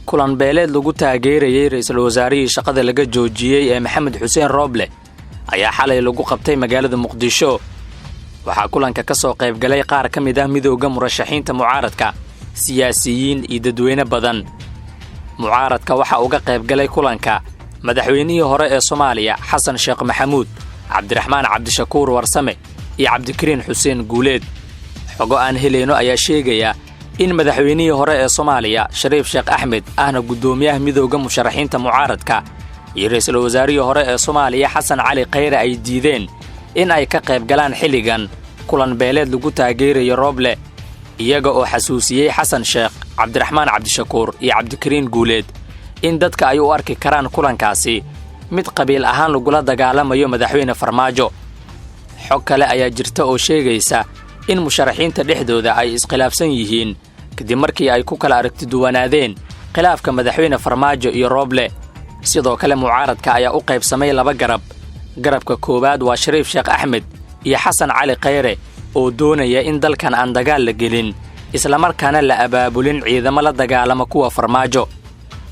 kulan beeleed lagu taageerayay ra'iisul wasaarihii shaqada laga joojiyay ee Maxamed Xuseen Rooble ayaa xalay lagu qabtay magaalada Muqdisho. waxaa kulanka ka soo qayb galay qaar ka mid ah midowga murashaxiinta mucaaradka, siyaasiyiin iyo dadweyne badan. mucaaradka waxa uga qayb galay kulanka madaxweynihii hore ee Soomaaliya Xasan Sheekh Maxamuud, Cabdiraxmaan Cabdishakuur Warsame iyo Cabdikariin Xuseen Guuleed. xogo aan heleyno ayaa sheegaya in madaxweynihii hore ee Soomaaliya Shariif Sheekh Axmed ahna gudoomiyaha midowga musharaxiinta mucaaradka iyo ra'iisul wasaarihii hore ee Soomaaliya Xasan Cali Khayre ay diideen in ay ka qayb galaan xilligan kulan beeleed lagu taageerayo Rooble, iyaga oo xasuusiyay Xasan Sheekh, Cabdiraxmaan Cabdishakuur iyo Cabdikariin Guuleed in dadka ay u arki karaan kulankaasi mid qabiil ahaan lagula dagaalamayo madaxweyne Farmaajo. xog kale ayaa jirta oo sheegaysa in musharaxiinta dhexdooda ay iskhilaafsan yihiin kadib markii ay ku kala aragti duwanaadeen khilaafka madaxweyne Farmaajo iyo Rooble. sidoo kale mucaaradka ayaa u qaybsamay laba garab. garabka koowaad waa Shariif Sheekh Axmed iyo Xasan Cali Khayre oo doonaya in dalkan aan dagaal la gelin isla markaana la abaabulin ciidamo la dagaalama kuwa Farmaajo.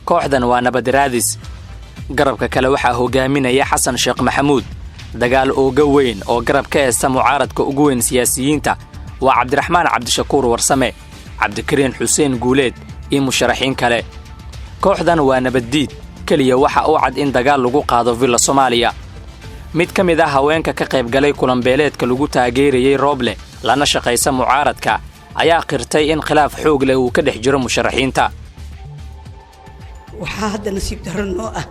kooxdan waa nabad raadis. garabka kale waxaa hogaaminaya Xasan Sheekh Maxamuud. dagaal ooga weyn oo garab ka heesta mucaaradka ugu weyn siyaasiyiinta waa Cabdiraxmaan Cabdishakuur Warsame, Cabdikariin Xuseen Guuleed iyo musharaxiin kale. kooxdan waa nabaddiid kaliya waxa uu cad in dagaal lagu qaado Villa Soomaaliya. mid ka mid ah haweenka ka qayb galay kulan beeleedka lagu taageerayay Rooble lana shaqaysa mucaaradka ayaa qirtay in khilaaf xoog leh uu ka dhex jiro musharaxiinta. waxaa hadda nasiib darro noo ah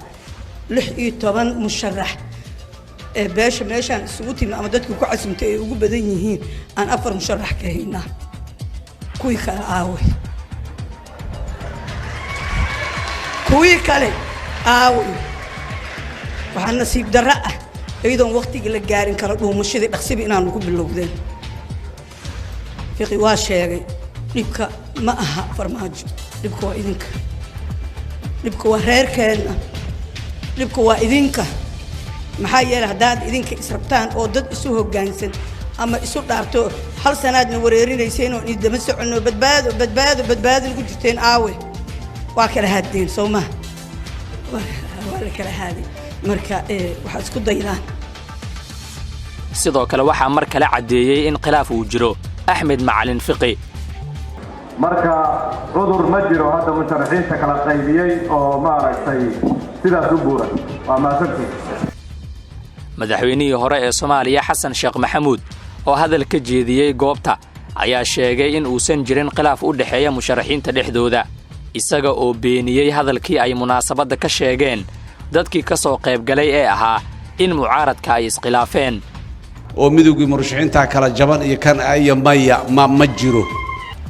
16 musharax ee beesha meeshaan isugu timi ama dadku ku casimtay ay ugu badan yihiin aan 4 musharax ka haynaa. kuwii kale aaway waxaa nasiib darro ah iyadoon waqtigii la gaarin kala dhuumashadii dhaqsiba inaanu ku bilowdeen. fiqi waa sheegay dhibka ma aha Farmaajo, dhibka waa idinka, dhibka waa reerkeenna, dhibka waa idinka. maxaa yeelay haddaad idinka israbtaan oo dad isu hoggaansan ama isu dhaarto hal sanaadna wareerinayseen oo idama soconno badbaado ugu jirteen aawe waa kala haadeen soo ma waa la kala haaday. marka waxaad isku daydaan. sidoo kale waxaa mar kale cadeeyay in khilaaf uu jiro Axmed Macalin Fiqi. marka cudur ma jiro hadda musharaxiinta kala qaybiyay oo maaragtay sidaas u buuran. waa maasantii madaxweynihii hore ee Soomaaliya Xasan Sheekh Maxamuud oo hadal ka jeediyay goobta ayaa sheegay in uusan jirin khilaaf u dhaxeeya musharaxiinta dhexdooda, isaga oo beeniyay hadalkii ay munaasabada ka sheegeen dadkii ka soo qayb galay ee ahaa in mucaaradka ay iskhilaafeen oo midowgii murashaxiinta kala jaban iyo kan ay ma jiro.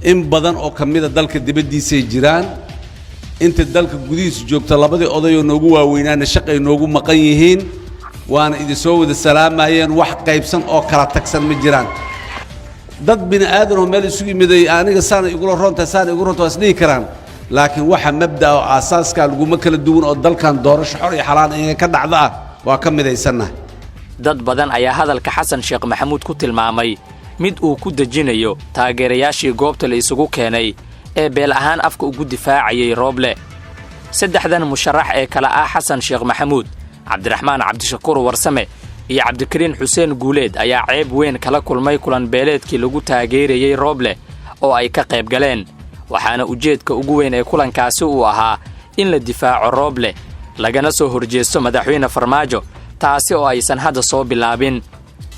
in badan oo kamida dalka dibadiisa jiraan, inta dalka gudihiisa joogta labadii oday oo noogu waaweynaana shaqay noogu maqan yihiin, waana idin soo wada salaamayeen. wax qaybsan oo kala tagsan ma jiraan. dad bini aadan oo meel isugu yimiday aniga saan igula roonta isdhihi karaan, laakiin waxa mabda oo asaaska lagu ma kala duwan oo dalkan doorasho xor iyo xalaan ay ka dhacda waa ka midaysanahay. dad badan ayaa hadalka Xasan Sheekh Maxamuud ku tilmaamay mid uu ku dejinayo taageerayaashii goobta la isugu keenay ee beel ahaan afka ugu difaacayay Rooble. saddexdan musharax ee kala ah Xasan Sheekh Maxamuud, Cabdiraxmaan Cabdishakuur Warsame iyo Cabdikariin Xuseen Guuleed ayaa ceeb weyn kala kulmay kulan beeleedkii lagu taageerayay Rooble oo ay ka qayb galeen. waxaana ujeedka ugu weyn ee kulankaasi uu ahaa in la difaaco Rooble lagana soo horjeesto madaxweyne Farmaajo, taasi oo aysan hadda soo bilaabin.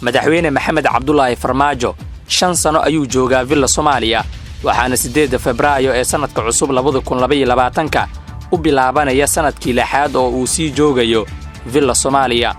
madaxweyne Maxamed Cabdullaahi Farmaajo 5 sano ayuu joogaa Villa Soomaaliya, waxaana 8 Febraayo ee sanadka cusub 2022 u bilaabanaya sanadkii 6aad oo uu sii joogayo Villa Soomaaliya.